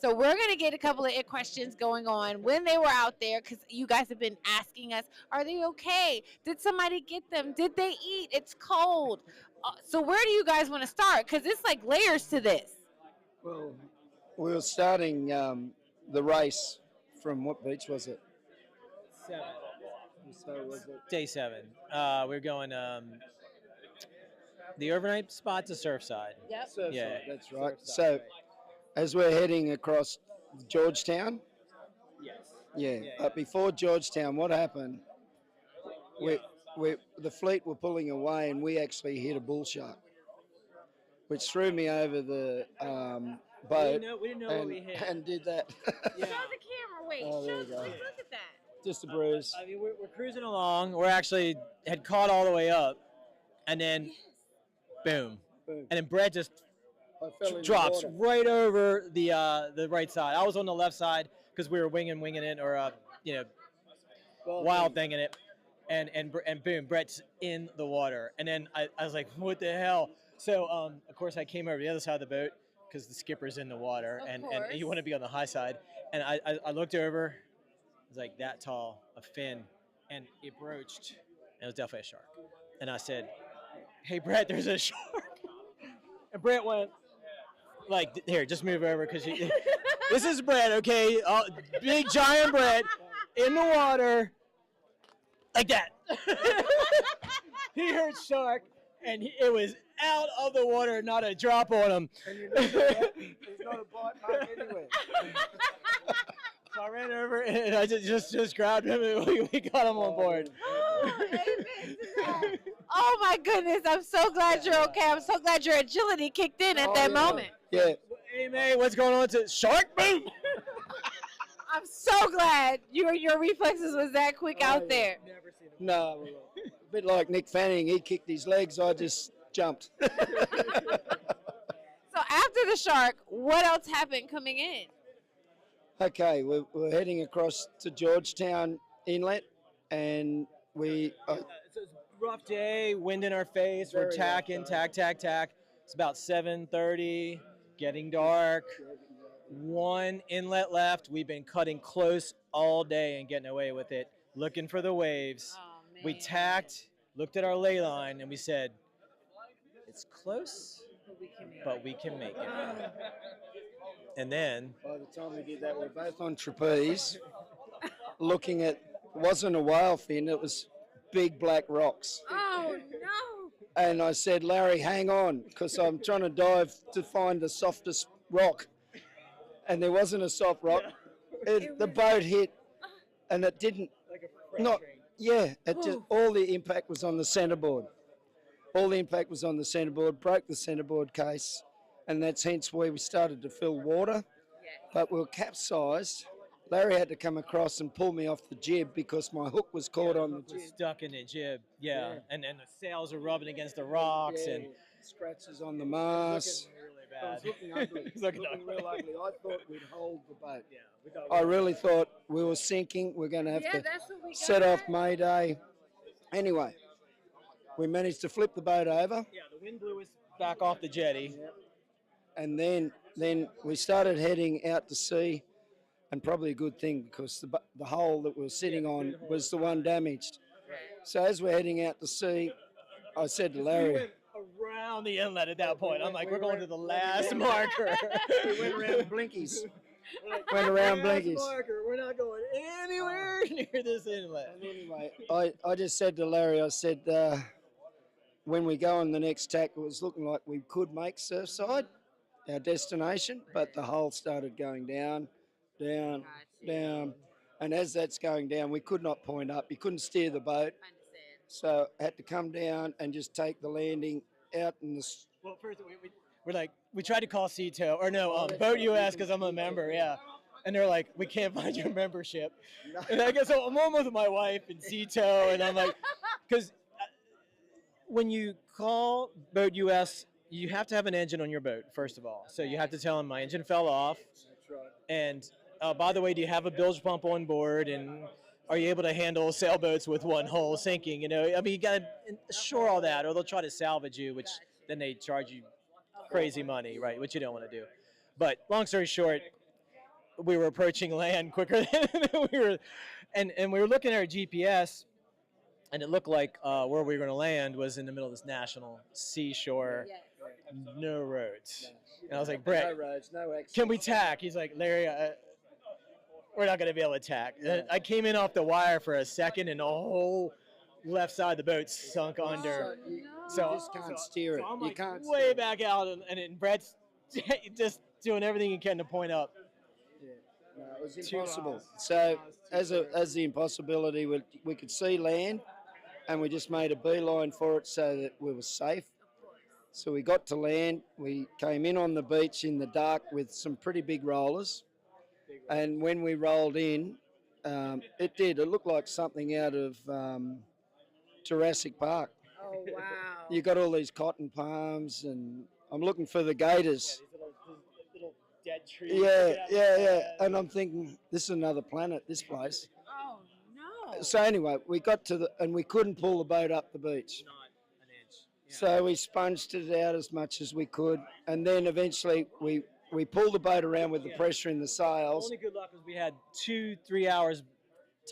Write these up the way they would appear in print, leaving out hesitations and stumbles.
So we're going to get a couple of questions going on when they were out there because you guys have been asking us, are they okay? Did somebody get them? Did they eat? It's cold. So where do you guys want to start? Because it's like layers to this. Well, we were starting the race from what beach was it? 7. So was it? Day 7. We're going the overnight spot to Surfside. Yep. Surfside, Yeah, that's right. Surfside, So right. as we're heading across Georgetown, Yes. yeah, but before Georgetown, what happened? The fleet were pulling away, and we actually hit a bull shark, which threw me over the boat. We didn't know and, what we hit. and did that. Show the camera. Wait. Oh, there Show, you go. let's look at that. Just a bruise. I mean, we're cruising along. We're actually had caught all the way up, and then boom, Boom. and then Brett just I fell in the drops water. right over the right side. I was on the left side because we were winging it, or wild thinging it, and boom, Brett's in the water, and then I was like, what the hell? So of course I came over the other side of the boat because the skipper's in the water, and you want to be on the high side, and I looked over, it was like that tall, a fin, and it broached, and it was definitely a shark, and I said, hey Brett, there's a shark, and Brett went. Like, here, just move over because this is Brett, okay? Big giant Brett in the water, like that. He heard shark, and it was out of the water, not a drop on him. And you know that? There's not a bite mark anywhere. So I ran over and I just grabbed him and we got him on board. Oh, amen to that. Oh my goodness! I'm so glad you're okay. I'm so glad your agility kicked in at that moment. Yeah. Hey, man, what's going on? Shark, boom! I'm so glad your reflexes was that quick out there. Never seen him. No, well, a bit like Nick Fanning. He kicked his legs. I just jumped. So after the shark, what else happened coming in? Okay, we're heading across to Georgetown Inlet, and we. It's a rough day, wind in our face. We're Very tacking, rough tack. It's about 7:30, getting dark. One inlet left. We've been cutting close all day and getting away with it, looking for the waves. Oh, man. We tacked, looked at our ley line, and we said, it's close, but we can make it. And then By the time we did that, we're both on trapeze, looking at. It wasn't a whale fin. It was big black rocks. Oh no! And I said, Larry, hang on, because I'm trying to dive to find the softest rock. And there wasn't a soft rock. The boat hit, and it didn't. like a freight Not. train. Yeah. It just all the impact was on the centerboard. All the impact was on the centerboard. Broke the centerboard case, and that's hence where we started to fill water. But we were capsized. Larry had to come across and pull me off the jib because my hook was caught on the Was jib. stuck in the jib, yeah. And the sails are rubbing against the rocks, and scratches on the mast. looking really It bad. was looking ugly. It's looking real ugly. I thought we'd hold the boat. Yeah, we thought I really thought we were sinking. We're going to have to that's what we set off Mayday. Anyway, we managed to flip the boat over, Yeah, the wind blew us back off the jetty. and then we started heading out to sea, and probably a good thing because the hole that we were sitting on was the one damaged. So as we're heading out to sea, I said to We Larry, went around the inlet at that point. I'm like, we're going to the last marker. we went around Blinkies. Went around Last Blinkies. marker. We're not going anywhere near this inlet. Anyway, I just said to Larry, I said, when we go on the next tack, it was looking like we could make Surfside, our destination, but the hull started going down. And as that's going down, we could not point up. You couldn't steer the boat. So had to come down and just take the landing out in the... Well, first we're like, we tried to call Seatow, or no, Boat US, because I'm a member, yeah. And they're like, we can't find your membership. And I guess so I'm on with my wife and Seatow, and I'm like, because when you call Boat US, you have to have an engine on your boat, first of all. So you have to tell them my engine fell off. That's right. And by the way, do you have a bilge pump on board? And are you able to handle sailboats with one hull sinking? You know, I mean, you got to assure all that, or they'll try to salvage you, which then they charge you crazy money, right? Which you don't want to do. But long story short, we were approaching land quicker than we were, and we were looking at our GPS, and it looked like where we were going to land was in the middle of this national seashore, no roads. And I was like, Brett, No roads, no access. can we tack? He's like, Larry, we're not going to be able to tack. And I came in off the wire for a second, and the whole left side of the boat sunk under. You So- just can't steer it. So I'm You like can't way steer it. back out, and Brett's just doing everything he can to point up. No, it was 2 impossible. hours. So as the impossibility, we could see land, and we just made a beeline for it so that we were safe. So we got to land. We came in on the beach in the dark with some pretty big rollers, and when we rolled in, it looked like something out of Jurassic Park. Oh wow. You got all these cotton palms, and I'm looking for the gators. Little dead trees. Yeah. And I'm thinking, this is another planet, this place. Oh no. So anyway, we got to and we couldn't pull the boat up the beach. Not an inch. So we sponged it out as much as we could, and then eventually we pulled the boat around with the pressure in the sails. Only good luck was we had 2-3 hours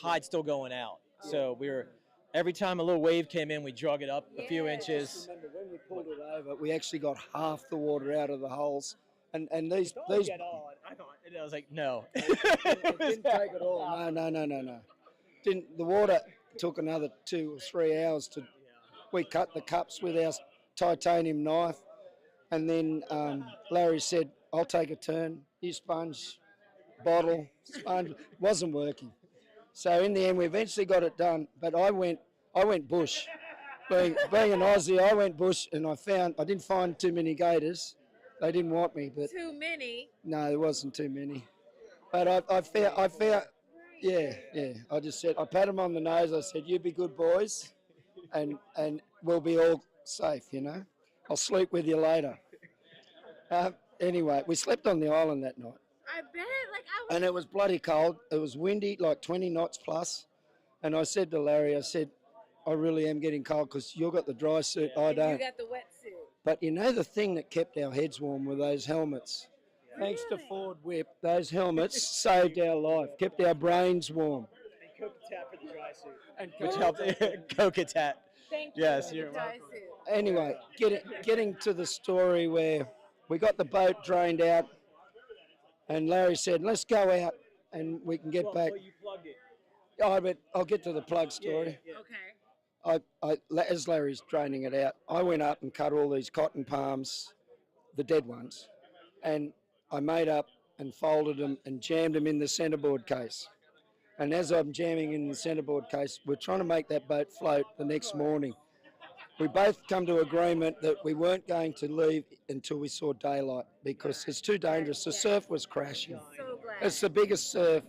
tide still going out. So we were every time a little wave came in, we drug it up a few inches. Remember, when we pulled it over, we actually got half the water out of the holes, and these I thought, and I was like, no. it didn't take it all. No. Didn't the water took another 2 or 3 hours to. We cut the cups with our titanium knife, and then Larry said, "I'll take a turn. You sponge, bottle, sponge." Wasn't working. So in the end, we eventually got it done. But I went bush. Being an Aussie, I went bush, and I didn't find too many gators. They didn't want me, but Too many. no, there wasn't too many. But I found, yeah. I just said, I pat them on the nose. I said, "You be good boys, and we'll be all safe. I'll sleep with you later." Anyway, we slept on the island that night. I bet. Like I was. And it was bloody cold. It was windy, like 20 knots plus. And I said to Larry, I really am getting cold because you've got the dry suit, I You don't. got the wetsuit. But the thing that kept our heads warm were those helmets. Thanks to Really? Ford Whip, those helmets saved our life, kept our brains warm. Coca-Tat for the dry suit. And Which helped. Coca-Tat. Thank you. Yes, for you're the dry welcome. suit. Anyway, getting to the story where we got the boat drained out, and Larry said, "Let's go out and we can get back." you plugged it. But I'll get to the plug story. Okay. As Larry's draining it out, I went up and cut all these cotton palms, the dead ones, and I made up and folded them and jammed them in the centerboard case. And as I'm jamming in the centerboard case, we're trying to make that boat float the next morning. We both come to agreement that we weren't going to leave until we saw daylight because it's too dangerous. The surf was crashing. So glad. It's the biggest surf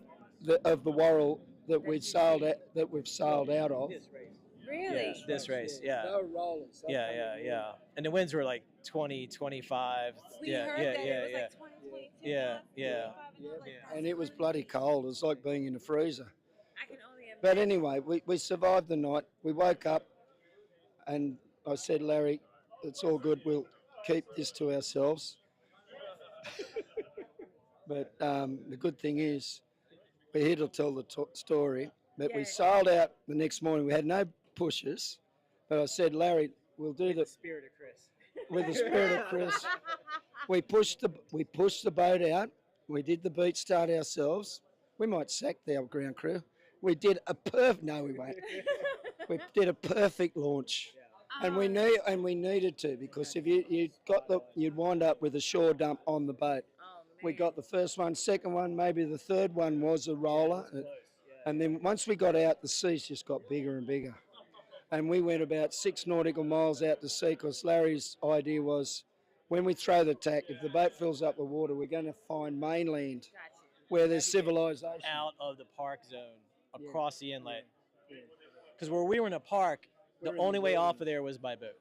of the Worrell that we've sailed out of. Really? Yeah, this race, yeah. No rollers. Yeah. And the winds were like 20, 25. We yeah, heard yeah, that yeah, it was yeah. like 20, 22 Yeah, knots, yeah. 25, and I was like, Yeah. that's And it was crazy. bloody cold. It was like being in a freezer. I can only imagine. But anyway, we survived the night. We woke up and I said, "Larry, it's all good. We'll keep this to ourselves." But the good thing is, we're here to tell the story. But we Yeah. sailed out the next morning. We had no pushes. But I said, "Larry, we'll do the Spirit of Chris. with the spirit of Chris." We pushed the boat out. We did the beach start ourselves. We might sack our ground crew. We did no, we won't. We did a perfect launch, and we needed to because if you'd wind up with a shore dump on the boat. Oh, We man. got the first one, second one, maybe the third one was a roller, and then once we got out, the seas just got bigger and bigger, and we went about 6 nautical miles out to sea because Larry's idea was, when we throw the tack, if the boat fills up with water, we're going to find mainland Got you. where there's civilization. Out of the park zone, across the inlet. Because where we were in a park, the We're in the only way off wilderness. of there was by boat.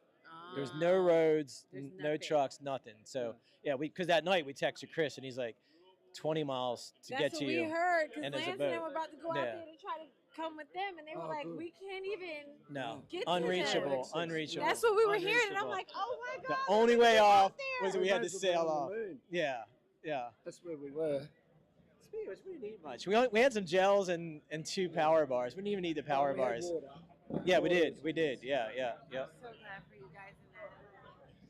There's Ah. no roads, There's no nothing. trucks, nothing. So yeah, because that night we texted Chris and he's like, 20 miles to That's get what to we you. heard because and Lance there's a and them boat. were about to go out Yeah. there to try to come with them, and they were Oh, like, good. "We can't even." No, Get to them. unreachable, Access. unreachable. That's what we were hearing, and I'm unreachable. like, "Oh my god!" The only way out off there. was we had to sail off. Moon. Yeah. That's where we were. Speaking much. We didn't need much. We had some gels and 2 power bars. We didn't even need the power bars. Yeah, we did. We did. Yeah. I'm so glad for you guys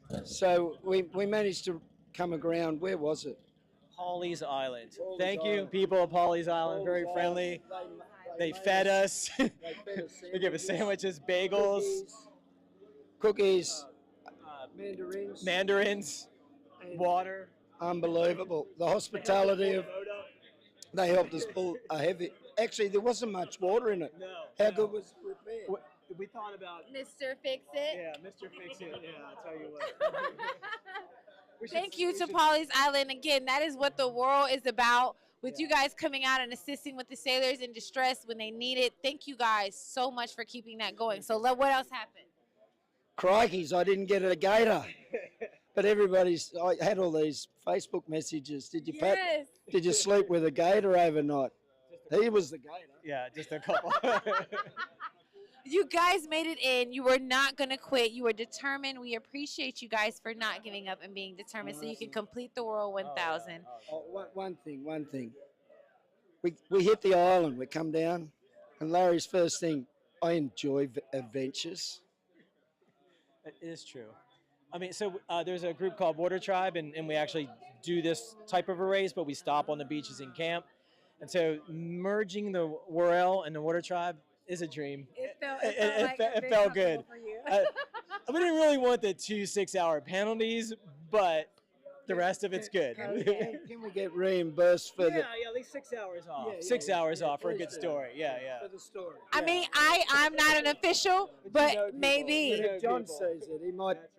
in that. So we managed to come around. Where was it? Pawleys Island. Pawleys Thank you, Island. people of Pawleys Island. Very friendly. They fed us. They gave us sandwiches, bagels, cookies, mandarins, and water. unbelievable. The hospitality of they helped us pull a heavy. Actually, there wasn't much water in it. No. How good was the repair? We thought about. Mr. Fix It. Yeah, Mr. Fix It. Yeah, I'll tell you what. Thank you to Pawleys Island. Again, that is what the world is about. With you guys coming out and assisting with the sailors in distress when they need it. Thank you guys so much for keeping that going. So what else happened? Crikeys, I didn't get a gator. But I had all these Facebook messages. Did you sleep with a gator overnight? He was the gator. Yeah, just a couple. You guys made it in. You were not going to quit. You were determined. We appreciate you guys for not giving up and being determined so you can complete the World 1000. One thing. We hit the island. We come down. And Larry's first thing, I enjoy adventures. It is true. I mean, so there's a group called Water Tribe, and we actually do this type of a race, but we stop on the beaches and camp. And so merging the Whirl and the Water Tribe is a dream. It felt good. We didn't really want the 2 6-hour penalties, but the rest of it's good. Can we get reimbursed for at least 6 hours off. Yeah, 6 hours off for a please good do. story. Yeah. for the story? I mean, I'm not an official, but maybe. If John says it,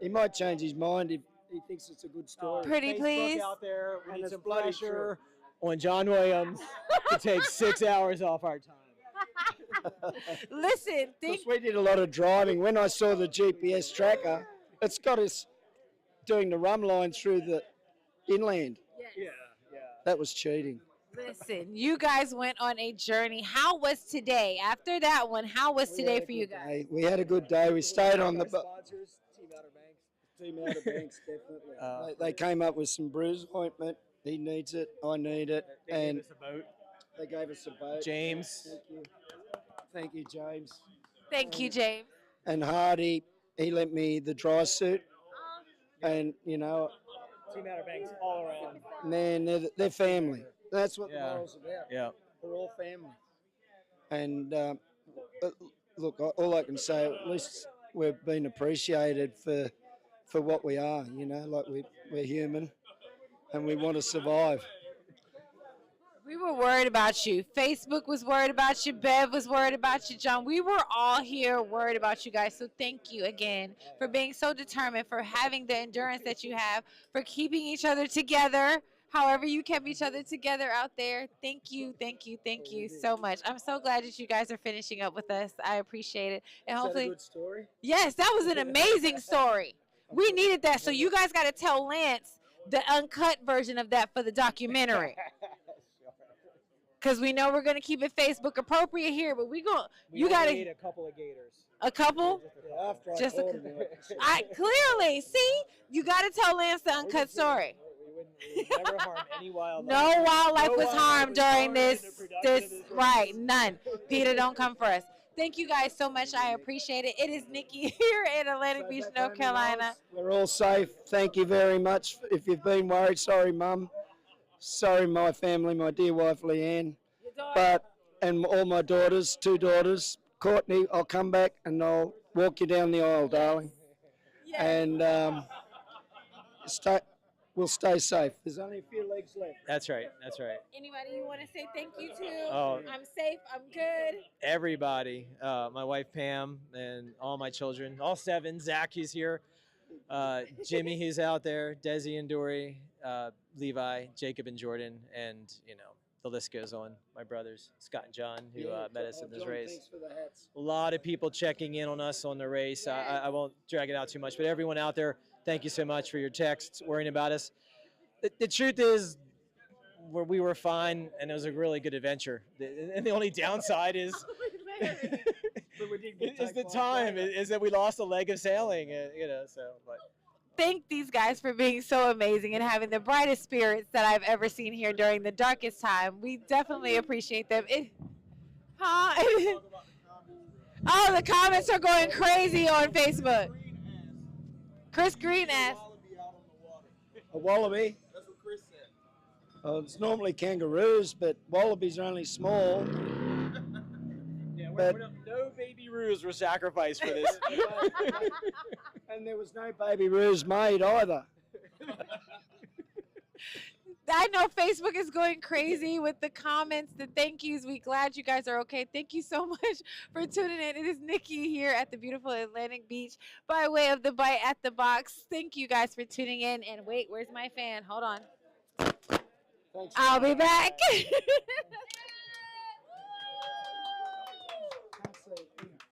he might change his mind if he thinks it's a good story. Pretty Facebook please. out there, we And need it's some bloody pressure on John Williams to take 6 hours off our time. Listen, Because we did a lot of driving. When I saw the GPS tracker, it's got us doing the rum line through the inland. Yeah. That was cheating. listen, you guys went on a journey. How was today? After that one, how was today for you guys? We had a good day. We stayed on the boat. Sponsors, Team Outer Banks. Team Outer Banks, definitely. They came up with some bruise ointment. He needs it. I need it. They And gave us a boat. they gave us a boat. James. Thank you. Thank you, James. Thank you, James. And Hardy, he lent me the dry suit. And, Team Outer Banks all around. man, they're family. That's what Yeah. the moral's about. Yeah. We're all family. And look, all I can say, at least we've been appreciated for what we are. Like we're human, and we want to survive. We were worried about you. Facebook was worried about you. Bev was worried about you. John, we were all here worried about you guys. So thank you again for being so determined, for having the endurance that you have, for keeping each other together. However you kept each other together out there. Thank you so much. I'm so glad that you guys are finishing up with us. I appreciate it. And Is that hopefully, a good story? yes, that was an amazing story. We needed that. So you guys got to tell Lance the uncut version of that for the documentary. Because we know we're going to keep it Facebook appropriate here, but you got need to, a couple of gators. a couple? After Just a I told him what to say. Clearly, see, you got to tell Lance the uncut story. We would never harm any wildlife. No wildlife No was wildlife harmed was during harmed in this, the production of this right, none. Peter, don't come for us. Thank you guys so much. I appreciate it. It is Nikki here in Atlantic Beach, North Carolina. We're all safe. Thank you very much. If you've been worried, sorry, Mum. Sorry, my family, my dear wife, Leanne. And all my daughters, 2 daughters. Courtney, I'll come back and I'll walk you down the aisle, darling. And we'll stay safe. There's only a few legs left. That's right. Anybody you want to say thank you to? Oh. I'm safe. I'm good. Everybody, my wife Pam and all my children, all 7. Zach, who's here. Jimmy, who's out there. Desi and Dory, Levi, Jacob and Jordan, and the list goes on. My brothers, Scott and John, who met us in this John, race. thanks for the hats. A lot of people checking in on us on the race. I won't drag it out too much, but everyone out there, thank you so much for your texts, worrying about us. The truth is, we were fine, and it was a really good adventure. And the only downside is is the time, is that we lost a leg of sailing, So, but thank these guys for being so amazing and having the brightest spirits that I've ever seen here during the darkest time. We definitely appreciate them. Huh? Oh, the comments are going crazy on Facebook. Chris Green asked. A wallaby? That's what Chris said. Oh, it's normally kangaroos, but wallabies are only small. Yeah, But- no baby roos were sacrificed for this. And there was no baby roos made either. I know Facebook is going crazy with the comments, the thank yous. We glad you guys are okay. Thank you so much for tuning in. It is Nikki here at the beautiful Atlantic Beach by way of the Bite at the Box. Thank you guys for tuning in. And wait, where's my fan? Hold on. Thanks. I'll be back. Can't see.